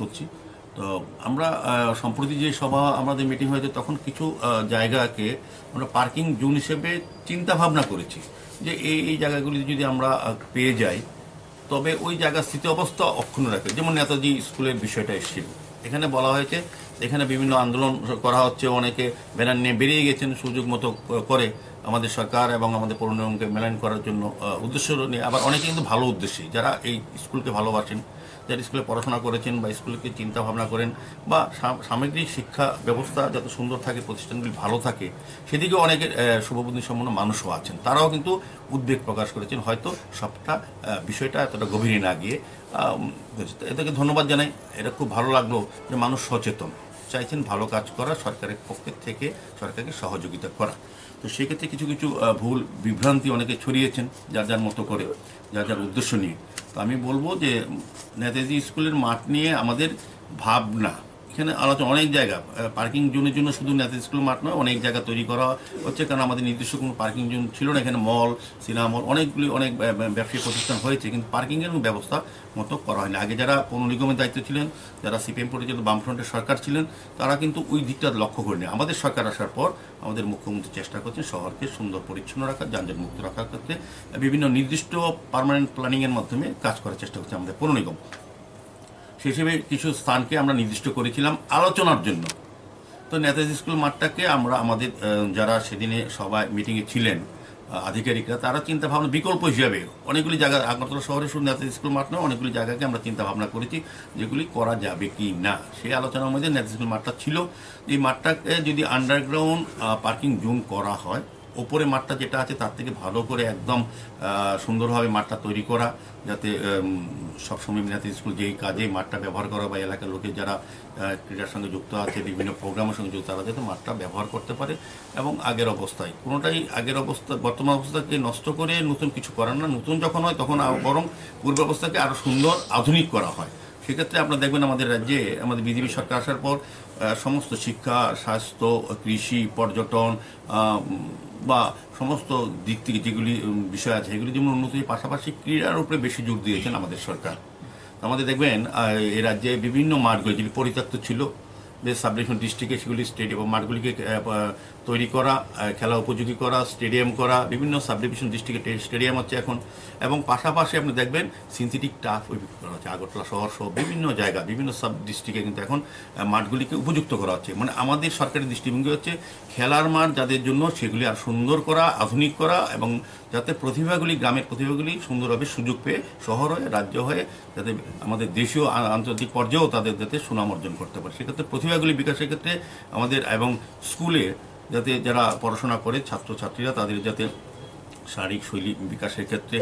করছি। তো আমরা সম্প্রতি যে সভা আমাদের মিটিং হয়েছে তখন কিছু জায়গাকে আমরা পার্কিং জোন হিসেবে চিন্তা ভাবনা করেছি যে এই জায়গাগুলি যদি আমরা পেয়ে যাই তবে ওই জায়গার স্থিতি অবস্থা অক্ষুণ্ণ রাখে। যেমন নেতাজি স্কুলের বিষয়টা এসেছিল, এখানে বলা হয়েছে এখানে বিভিন্ন আন্দোলন করা হচ্ছে, অনেকে ব্যানার নিয়ে বেরিয়ে গেছেন সুযোগ মতো করে আমাদের সরকার এবং আমাদের পৌর নিগমকে মেলাইন করার জন্য উদ্দেশ্য নিয়ে। আবার অনেকে কিন্তু ভালো উদ্দেশ্যে যারা এই স্কুলকে ভালোবাসেন, যারা স্কুলে পড়াশোনা করেছেন বা স্কুলকে চিন্তা ভাবনা করেন বা সামগ্রিক শিক্ষা ব্যবস্থা যাতে সুন্দর থাকে, প্রতিষ্ঠানগুলি ভালো থাকে, সেদিকে অনেকের শুভবুদ্ধি সম্পন্ন মানুষও আছেন, তারাও কিন্তু উদ্বেগ প্রকাশ করেছেন। হয়তো সবটা বিষয়টা এতটা গভীরে না গিয়ে এটাকে ধন্যবাদ জানাই। এটা খুব ভালো লাগলো যে মানুষ সচেতন, চাইছেন ভালো কাজ করা, সরকারের পক্ষের থেকে সরকারকে সহযোগিতা করা। তো সেক্ষেত্রে কিছু কিছু ভুল বিভ্রান্তি অনেকে ছড়িয়েছেন যার যার মতো করে, যার যার উদ্দেশ্য নিয়ে। তো আমি বলবো যে নেতাজি স্কুলের মাঠ নিয়ে আমাদের ভাবনা, এখানে আলোচনা অনেক জায়গা পার্কিং জোনের জন্য শুধু নেতাজি স্কুল মাঠ নয়, অনেক জায়গা তৈরি করা হচ্ছে, কারণ আমাদের নির্দিষ্ট কোনো পার্কিং জোন ছিল না। এখানে মল, সিনেমা মল, অনেকগুলি অনেক ব্যবসায়িক প্রতিষ্ঠান হয়েছে, কিন্তু পার্কিংয়ের ব্যবস্থা মতো করা হয়নি। আগে যারা পৌর নিগমের দায়িত্ব ছিলেন, যারা সিপিএম পরিচালিত বামফ্রন্টের সরকার ছিলেন, তারা কিন্তু ওই দিকটা লক্ষ্য করেনি। আমাদের সরকার আসার পর আমাদের মুখ্যমন্ত্রী চেষ্টা করছেন শহরকে সুন্দর পরিচ্ছন্ন রাখা, যানজট মুক্ত রাখার ক্ষেত্রে বিভিন্ন নির্দিষ্ট পার্মানেন্ট প্ল্যানিংয়ের মাধ্যমে কাজ করার চেষ্টা করছে আমাদের পৌর নিগম। সে হিসেবে কিছু স্থানকে আমরা নির্দিষ্ট করেছিলাম আলোচনার জন্য। তো নেতাজি স্কুল মাঠটাকে আমরা আমাদের যারা সেদিনে সবাই মিটিংয়ে ছিলেন আধিকারিকরা, তারা চিন্তা ভাবনা বিকল্প হিসাবে অনেকগুলি জায়গা, আগরতলা শহরে শুধু নেতাজি স্কুল মাঠ নয়, অনেকগুলি জায়গাকে আমরা চিন্তা ভাবনা করেছি যেগুলি করা যাবে কি না। সেই আলোচনার মধ্যে নেতাজি স্কুল মাঠটা ছিল। এই মাঠটাকে যদি আন্ডারগ্রাউন্ড পার্কিং জোন করা হয়, ওপরে মাঠটা যেটা আছে তার থেকে ভালো করে একদম সুন্দরভাবে মাঠটা তৈরি করা, যাতে সবসময় নেতাজি স্কুল যেই কাজে মাঠটা ব্যবহার করা বা এলাকার লোকের যারা ক্রীড়ার সঙ্গে যুক্ত আছে, বিভিন্ন প্রোগ্রামের সঙ্গে যুক্ত, তারা যাতে মাঠটা ব্যবহার করতে পারে এবং আগের অবস্থায়, কোনোটাই আগের অবস্থা বর্তমান অবস্থাকে নষ্ট করে নতুন কিছু করার না, নতুন যখন হয় তখন বরং পূর্ব অবস্থাকে আরও সুন্দর আধুনিক করা হয়। সেক্ষেত্রে আপনারা দেখবেন আমাদের রাজ্যে আমাদের বিজেপি সরকার আসার পর সমস্ত শিক্ষা, স্বাস্থ্য, কৃষি, পর্যটন বা সমস্ত দিক থেকে যেগুলি বিষয় আছে সেগুলি যেমন উন্নতির পাশাপাশি ক্রীড়ার উপরে বেশি জোর দিয়েছেন আমাদের সরকার। আমাদের দেখবেন এই রাজ্যে বিভিন্ন মাঠগুলি যেগুলি পরিত্যক্ত ছিল যে সাব ডিভিশন ডিস্ট্রিক্টে, সেগুলি স্টেডিয়াম মাঠগুলিকে তৈরি করা, খেলা উপযোগী করা, স্টেডিয়াম করা, বিভিন্ন সাব ডিভিশন ডিস্ট্রিক্টে স্টেডিয়াম হচ্ছে এখন। এবং পাশাপাশি আপনি দেখবেন সিনথেটিক টার্ফ করা হচ্ছে আগরতলা শহর সহ বিভিন্ন জায়গা, বিভিন্ন সাব ডিস্ট্রিক্টে কিন্তু এখন মাঠগুলিকে উপযুক্ত করা হচ্ছে। মানে আমাদের সরকারি দৃষ্টিভঙ্গি হচ্ছে খেলার মাঠ যাদের জন্য সেগুলি আর সুন্দর করা, আধুনিক করা, এবং যাতে প্রতিভাগুলি, গ্রামের প্রতিভাগুলি সুন্দরভাবে সুযোগ পেয়ে শহর হয়ে, রাজ্য হয়ে, যাতে আমাদের দেশীয় আন্তর্জাতিক পর্যায়েও তাদের যাতে সুনাম অর্জন করতে পারে। সেক্ষেত্রে প্রতিভাগুলি বিকাশের ক্ষেত্রে আমাদের এবং স্কুলে যাতে যারা পড়াশোনা করে ছাত্রছাত্রীরা তাদের যাতে শারীরিক শৈলী বিকাশের ক্ষেত্রে,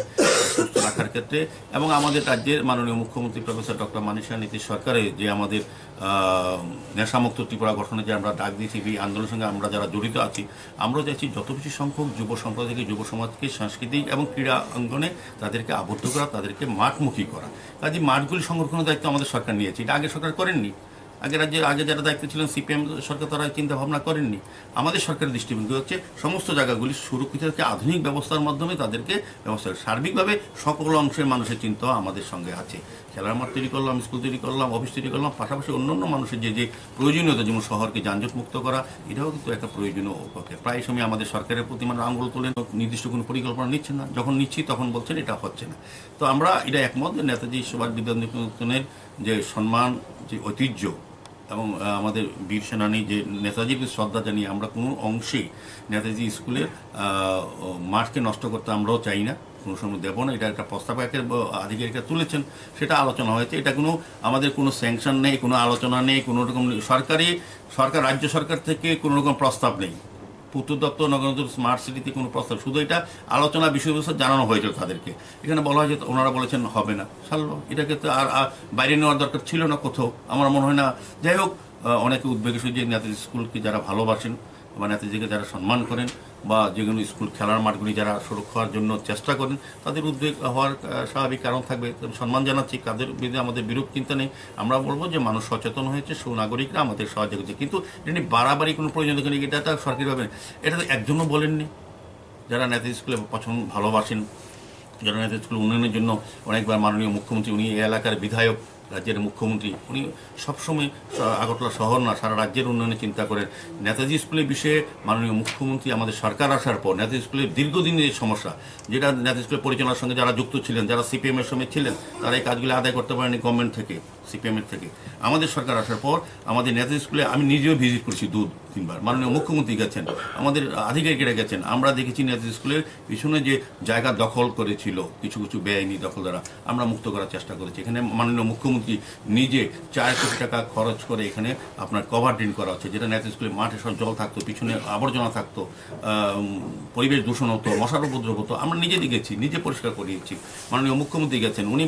সুস্থ রাখার ক্ষেত্রে, এবং আমাদের রাজ্যের মাননীয় মুখ্যমন্ত্রী প্রফেসর ডক্টর মানিক সাহা নীতিশ সরকারের যে আমাদের নেশামুক্ত ত্রিপুরা গঠনে যে আমরা ডাক দিয়েছি, এই আন্দোলনের সঙ্গে আমরা যারা জড়িত আছি, আমরা চাইছি যত বেশি সংখ্যক যুব সম্প্রদায়কে, যুব সমাজকে সাংস্কৃতিক এবং ক্রীড়া অঙ্গনে তাদেরকে আবদ্ধ করা, তাদেরকে মাঠমুখী করা। কাজে মাঠগুলি সংরক্ষণের দায়িত্ব আমাদের সরকার নিয়েছে, এটা আগে সরকার করেননি। আগে যারা দায়িত্ব ছিলেন সিপিএম সরকার, তারা চিন্তা ভাবনা করেননি। আমাদের সরকারের দৃষ্টিভঙ্গি হচ্ছে সমস্ত জায়গাগুলি সুরক্ষিত রেখে আধুনিক ব্যবস্থার মাধ্যমে তাদেরকে ব্যবস্থা, সার্বিকভাবে সকল অংশের মানুষের চিন্তাও আমাদের সঙ্গে আছে। খেলার মাঠ তৈরি করলাম, স্কুল তৈরি করলাম, অফিস তৈরি করলাম, পাশাপাশি অন্যান্য মানুষের যে প্রয়োজনীয়তা, যেমন শহরকে যানজট মুক্ত করা, এটাও কিন্তু একটা প্রয়োজনীয় পক্ষে। প্রায় সময় আমাদের সরকারের প্রতি মানে আঙুল তোলেন, নির্দিষ্ট কোনো পরিকল্পনা নিচ্ছেন না, যখন নিচ্ছি তখন বলছেন এটা হচ্ছে না। তো আমরা এটা একমত, নেতাজি সুভাষ বিদ্যানিকেতনের যে সম্মান, যে ঐতিহ্য এবং আমাদের বীর সেনানী যে নেতাজির শ্রদ্ধা জানিয়ে আমরা কোনো অংশেই নেতাজি স্কুলের মাঠকে নষ্ট করতে আমরাও চাই না, কোনো সময় দেবো না। এটা একটা প্রস্তাব আধিকারিকরা তুলেছেন, সেটা আলোচনা হয়েছে। এটা কোনো আমাদের কোনো স্যাংশন নেই, কোনো আলোচনা নেই, কোনো রকম রাজ্য সরকার থেকে কোনো রকম প্রস্তাব নেই। পূর্ত দপ্তর, নগর স্মার্ট সিটিতে কোনো প্রস্তাব, শুধু এটা আলোচনা বিষয়বস্তু জানানো হয়েছিল তাদেরকে। এখানে বলা হয়েছে, ওনারা বলেছেন হবে না, ছাড়লো। এটাকে তো আর বাইরে নেওয়ার দরকার ছিল না কোথাও, আমার মনে হয় না। যাই হোক, অনেকে উদ্বেগের সঙ্গে নেতাজি স্কুলকে যারা ভালোবাসেন বা নেতাজিকে যারা সম্মান করেন বা যেগুলো স্কুল খেলার মাঠগুলি যারা সুরক্ষার জন্য চেষ্টা করেন, তাদের উদ্বেগ হওয়ার স্বাভাবিক কারণ থাকবে। সম্মান জানাচ্ছি, তাদের বিরুদ্ধে আমাদের বিরূপ চিন্তা নেই। আমরা বলবো যে মানুষ সচেতন হয়েছে, সুনাগরিকরা আমাদের সাহায্য করছে, কিন্তু এটা বাড়াবাড়ি কোনো প্রয়োজন নেই। এটা সরকারিভাবে এটা তো একজনও বলেননি। যারা নেতাজি স্কুলে ভালোবাসেন, যারা নেতাজি স্কুল উন্নয়নের জন্য অনেকবার মাননীয় মুখ্যমন্ত্রী, উনি এই এলাকার বিধায়ক, রাজ্যের মুখ্যমন্ত্রী উনি সবসময় আগরতলা শহর না সারা রাজ্যের উন্নয়নে চিন্তা করেন। নেতাজি স্কুলের বিষয়ে মাননীয় মুখ্যমন্ত্রী আমাদের সরকার আসার পর নেতাজি স্কুলের দীর্ঘদিনের সমস্যা, যেটা নেতাজি স্কুলের পরিচালনার সঙ্গে যারা যুক্ত ছিলেন, যারা সিপিএমের সঙ্গে ছিলেন, তারা এই কাজগুলি আদায় করতে পারেনি গভর্নমেন্ট থেকে, সিপিএমের থেকে। আমাদের সরকার আসার পর আমাদের নেতাজি স্কুলে আমি নিজেও ভিজিট করছি 2-3 বার, মাননীয় মুখ্যমন্ত্রী গেছেন, আমাদের আধিকারিকেরা গেছেন। আমরা দেখেছি নেতাজি স্কুলের পিছনে যে জায়গা দখল করেছিল কিছু কিছু বেআইনি দখল দ্বারা, আমরা মুক্ত করার চেষ্টা করেছি। এখানে মাননীয় মুখ্যমন্ত্রী নিজে 4 কোটি টাকা খরচ করে এখানে আপনার কভার ড্রেন করা হচ্ছে, যেটা নেতাজি স্কুলের মাঠে সব জল থাকতো, পিছনে আবর্জনা থাকতো, পরিবেশ দূষণ হতো, মশার উপদ্রব হতো, আমরা নিজে দেখেছি, নিজে পরিষ্কার করিয়েছি। মাননীয় মুখ্যমন্ত্রী গেছেন, উনি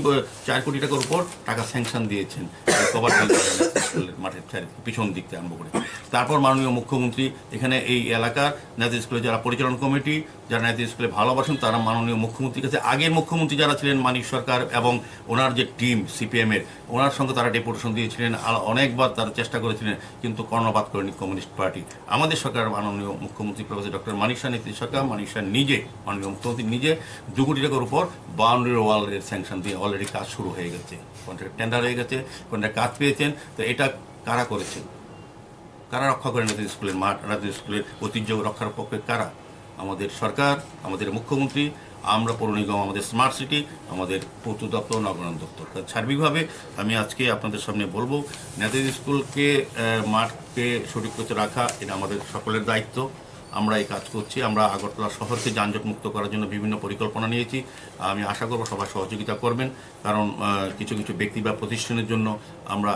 4 কোটি টাকার উপর টাকা স্যাংশন দিয়েছেন কভার ড্রেন মাঠের পিছন দিক থেকে আরম্ভ করে। তারপর মাননীয় মুখ্যমন্ত্রী এখানে এই এলাকার নেতাজি স্কুলে যারা পরিচালন কমিটি, যারা নেতাজি স্কুলে ভালোবাসেন, তারা মাননীয় মুখ্যমন্ত্রীর কাছে আগের মুখ্যমন্ত্রী যারা ছিলেন মানিক সরকার এবং ওনার যে টিম সিপিএমের, ওনার সঙ্গে তারা ডেপুটেশন দিয়েছিলেন, আর অনেকবার তারা চেষ্টা করেছিলেন, কিন্তু কর্ণপাত করেনি কমিউনিস্ট পার্টি। আমাদের সরকার মাননীয় মুখ্যমন্ত্রী প্রফেসর ডক্টর মানিক শাহ নীতিশ সরকার, মানিক শাহ নিজে, মাননীয় মুখ্যমন্ত্রী নিজে 2 কোটি টাকার উপর বাউন্ডারি ওয়ালের স্যাংশন দিয়ে অলরেডি কাজ শুরু হয়ে গেছে, কন্ট্রাক্ট টেন্ডার হয়ে গেছে, কন্ট্রাক্ট কাজ পেয়েছেন। তো এটা কারা করেছেন, কারা রক্ষা করেন নেতাজি স্কুলের মাঠ, নেতাজি স্কুলের ঐতিহ্য রক্ষার পক্ষে কারা? আমাদের সরকার, আমাদের মুখ্যমন্ত্রী, আমরা পৌর নিগম, আমাদের স্মার্ট সিটি, আমাদের পূর্ত দপ্তর, নগরায়ণ দপ্তর। সার্বিকভাবে আমি আজকে আপনাদের সামনে বলবো, নেতাজি স্কুলকে মাঠকে সঠিক করতে রাখা এটা আমাদের সকলের দায়িত্ব। আমরা এই কাজ করছি। আমরা আগরতলা শহরকে যানজট মুক্ত করার জন্য বিভিন্ন পরিকল্পনা নিয়েছি। আমি আশা করব সবাই সহযোগিতা করবেন, কারণ কিছু কিছু ব্যক্তি বা প্রতিষ্ঠানের জন্য আমরা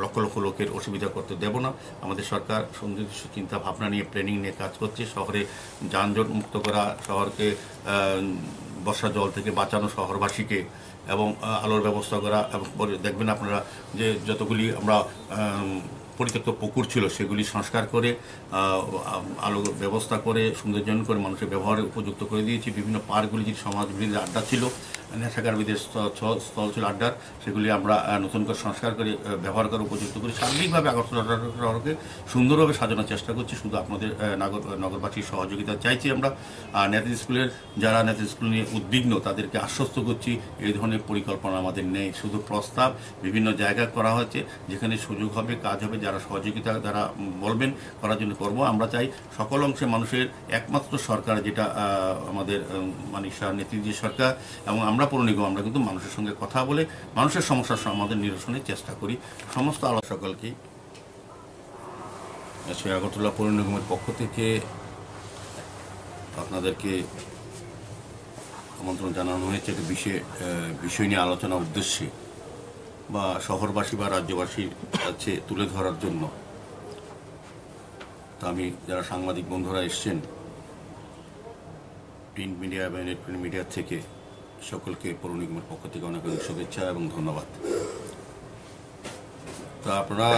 লক্ষ লক্ষ লোকের অসুবিধা করতে দেব না। আমাদের সরকার সুনির্দিষ্ট চিন্তা ভাবনা নিয়ে, প্ল্যানিং নিয়ে কাজ করছে। শহরে যানজট মুক্ত করা, শহরকে বর্ষা জল থেকে বাঁচানো শহরবাসীকে, এবং আলোর ব্যবস্থা করা। এবং দেখবেন আপনারা যে যতগুলি আমরা পরিত্যক্ত পুকুর ছিল সেগুলি সংস্কার করে আলো ব্যবস্থা করে সৌন্দর্যায়ন করে মানুষের ব্যবহারের উপযুক্ত করে দিয়েছি। বিভিন্ন পার্কগুলি যে সমাজবিরোধী আড্ডা ছিল, নেশাকারীদের স্থল ছিল আড্ডার, সেগুলি আমরা নতুন করে সংস্কার করে ব্যবহার করার উপযুক্ত করি। সার্বিকভাবে আগরতলা শহরকে সুন্দরভাবে সাজানোর চেষ্টা করছি। শুধু আপনাদের নগরবাসীর সহযোগিতা চাইছি আমরা। নেতাজি স্কুলের যারা নেতাজি স্কুল নিয়ে উদ্বিগ্ন তাদেরকে আশ্বস্ত করছি, এই ধরনের পরিকল্পনা আমাদের নেই। শুধু প্রস্তাব বিভিন্ন জায়গায় করা হয়েছে, যেখানে সুযোগ হবে, কাজ হবে, যারা সহযোগিতা যারা বলবেন করার জন্য করব। আমরা চাই সকল অংশে মানুষের একমাত্র সরকার যেটা আমাদের মানিক শাহ নেতৃত্বে সরকার, এবং আমরা পৌর নিগম, আমরা কিন্তু মানুষের সঙ্গে কথা বলে মানুষের সমস্যার সমাধান নিরসনের চেষ্টা করি। সমস্ত সকলকেই আগরতলা পৌর নিগমের পক্ষ থেকে আপনাদেরকে আমন্ত্রণ জানানো হয়েছে একটা বিষয় নিয়ে আলোচনার উদ্দেশ্যে, বা শহরবাসী বা রাজ্যবাসীর কাছে তুলে ধরার জন্য। তা আমি যারা সাংবাদিক বন্ধুরা এসছেন প্রিন্ট মিডিয়া এবং ইলেকট্রনিক মিডিয়া থেকে, সকলকে পৌর নিগমের পক্ষ থেকে অনেক অনেক শুভেচ্ছা এবং ধন্যবাদ। তা আপনারা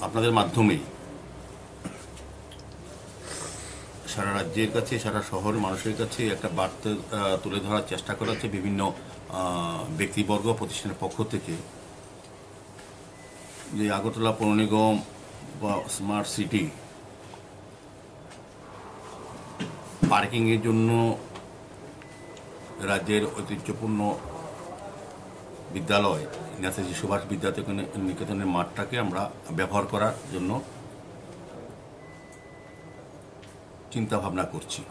আপনাদের মাধ্যমেই সারা রাজ্যের কাছে, সারা শহরের মানুষের কাছে একটা বার্তা তুলে ধরার চেষ্টা করা হচ্ছে বিভিন্ন ব্যক্তিবর্গ প্রতিষ্ঠানের পক্ষ থেকে, যে আগরতলা পৌর নিগম বা স্মার্ট সিটি পার্কিংয়ের জন্য রাজ্যের ঐতিহ্যপূর্ণ বিদ্যালয় নেতাজি সুভাষ নিকেতনের মাঠটাকে আমরা ব্যবহার করার জন্য চিন্তা ভাবনা করছি।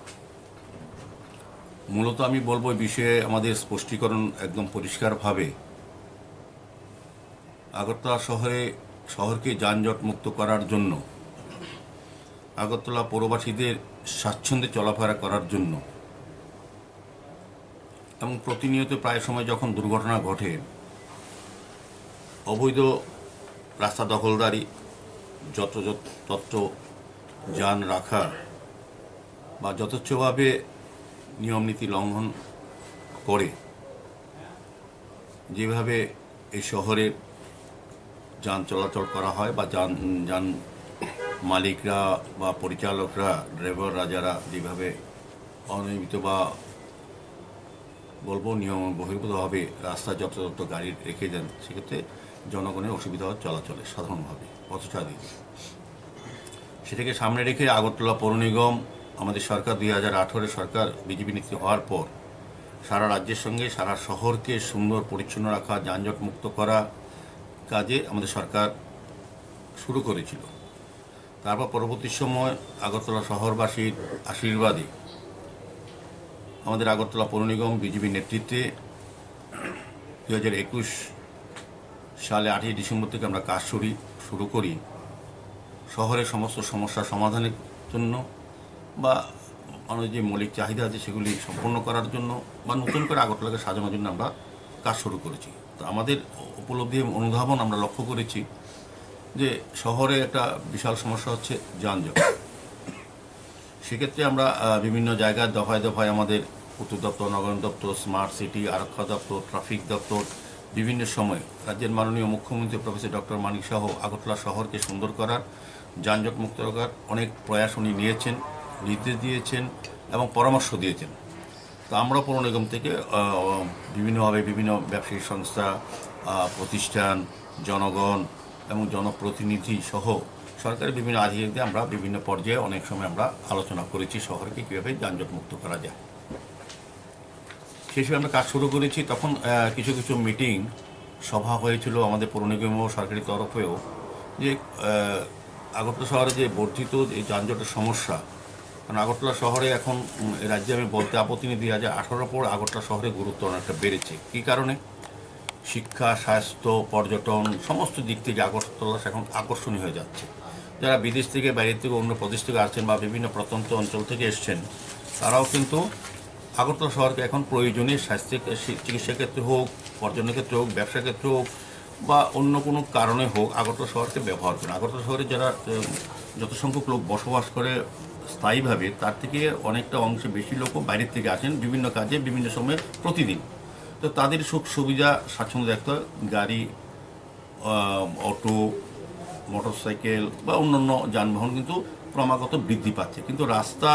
মূলত আমি বলবো এই বিষয়ে আমাদের স্পষ্টীকরণ একদম পরিষ্কারভাবে, আগরতলা শহরকে যানজট মুক্ত করার জন্য, আগরতলা পৌরবাসীদের স্বাচ্ছন্দ্যে চলাফেরা করার জন্য, এবং প্রতিনিয়ত প্রায় সময় যখন দুর্ঘটনা ঘটে, অবৈধ রাস্তা দখলদারি, যত্র যান রাখা বা যথেচ্ছভাবে নিয়মনীতি লঙ্ঘন করে যেভাবে এই শহরে যান চলাচল করা হয়, বা যান মালিকরা বা পরিচালকরা, ড্রাইভাররা যারা যেভাবে অনিয়মিত বা বলবো নিয়ম বহির্ভূতভাবে রাস্তায় যত্র গাড়ি রেখে দেন, সেক্ষেত্রে জনগণের অসুবিধা হয় চলাচলে সাধারণভাবে পথচারী। সেটাকে সামনে রেখে আগরতলা পৌর নিগম, আমাদের সরকার 2018 সরকার বিজেপি নেতৃত্ব হওয়ার পর সারা রাজ্যের সঙ্গে সারা শহরকে সুন্দর পরিচ্ছন্ন রাখা, যানজট মুক্ত করা, কাজে আমাদের সরকার শুরু করেছিল। তারপর পরবর্তী সময় আগরতলা শহরবাসীর আশীর্বাদে আমাদের আগরতলা পৌর নিগম বিজেপির নেতৃত্বে 2021 সালে 8ই ডিসেম্বর থেকে আমরা কাজ শুরু করি শহরের সমস্ত সমস্যা সমাধানের জন্য বা আমাদের যে মৌলিক চাহিদা আছে সেগুলি সম্পূর্ণ করার জন্য বা নতুন করে আগরতলাকে সাজানোর জন্য আমরা কাজ শুরু করেছি। তো আমাদের উপলব্ধি এবং অনুধাবন আমরা লক্ষ্য করেছি যে শহরে একটা বিশাল সমস্যা হচ্ছে যানজট। সেক্ষেত্রে আমরা বিভিন্ন জায়গায় দফায় দফায় আমাদের উত্তর দপ্তর, নগরায়ণ দপ্তর, স্মার্ট সিটি, আরক্ষা দপ্তর, ট্রাফিক দপ্তর বিভিন্ন সময় রাজ্যের মাননীয় মুখ্যমন্ত্রী প্রফেসর ডক্টর মানিক সাহ আগরতলা শহরকে সুন্দর করার, যানজট মুক্ত রাখার অনেক প্রয়াস উনি নিয়েছেন, নির্দেশ দিয়েছেন এবং পরামর্শ দিয়েছেন। তো আমরা পৌর নিগম থেকে বিভিন্নভাবে বিভিন্ন ব্যবসায়িক সংস্থা, প্রতিষ্ঠান, জনগণ এবং জনপ্রতিনিধি সহ সরকারের বিভিন্ন আধিকারিকদের আমরা বিভিন্ন পর্যায়ে অনেক সময় আমরা আলোচনা করেছি শহরকে কীভাবে যানজট মুক্ত করা যায়। সেই হিসেবে আমরা কাজ শুরু করেছি। তখন কিছু কিছু মিটিং সভা হয়েছিল আমাদের পৌর নিগম ও সরকারি তরফেও যে আগরতলা শহরে যে বর্ধিত এই যানজটের সমস্যা, কারণ আগরতলা শহরে এখন রাজ্যে আমি বলতে আপত্তি নেই, 2018 পর আগরতলা শহরে গুরুত্ব অনেকটা বেড়েছে। কী কারণে? শিক্ষা, স্বাস্থ্য, পর্যটন সমস্ত দিক থেকে আগরতলা এখন আকর্ষণীয় হয়ে যাচ্ছে। যারা বিদেশ থেকে, বাইরে থেকে, অন্য প্রদেশ থেকে আসছেন বা বিভিন্ন প্রত্যন্ত অঞ্চল থেকে এসছেন, তারাও কিন্তু আগরতলা শহরকে এখন প্রয়োজনীয় স্বাস্থ্য চিকিৎসা ক্ষেত্রে হোক, পর্যটনের ক্ষেত্রে হোক, ব্যবসা ক্ষেত্রে হোক বা অন্য কোনো কারণে হোক আগরতলা শহরকে ব্যবহার করেন। আগরতলা শহরে যারা যত সংখ্যক লোক বসবাস করে স্থায়ীভাবে, তার থেকে অনেকটা অংশে বেশি লোকও বাইরের থেকে আসেন বিভিন্ন কাজে বিভিন্ন সময়ে প্রতিদিন। তো তাদের সুখ সুবিধা স্বাচ্ছন্দ্য দেখতে গাড়ি, অটো, মোটরসাইকেল বা অন্যান্য যানবাহন কিন্তু ক্রমাগত বৃদ্ধি পাচ্ছে, কিন্তু রাস্তা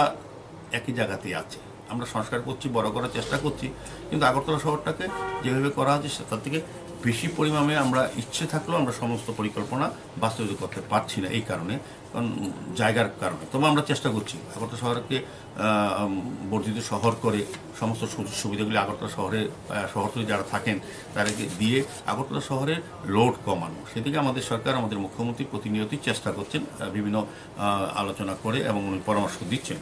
একই জায়গাতেই আছে। আমরা সংস্কার করছি, বড় করার চেষ্টা করছি, কিন্তু আগরতলা শহরটাকে যেভাবে করা হচ্ছে তার থেকে বেশি পরিমাণে আমরা ইচ্ছে থাকলেও আমরা সমস্ত পরিকল্পনা বাস্তবায়িত করতে পারছি না, এই কারণে, কারণ জায়গার কারণে। তবে আমরা চেষ্টা করছি আগরতলা শহরকে বর্ধিত শহর করে সমস্ত সুযোগ সুবিধাগুলি আগরতলা শহরতলি যারা থাকেন তাদেরকে দিয়ে আগরতলা শহরের লোড কমানো। সেদিকে আমাদের সরকার, আমাদের মুখ্যমন্ত্রী প্রতিনিয়তই চেষ্টা করছেন, বিভিন্ন আলোচনা করে এবং পরামর্শ দিচ্ছেন।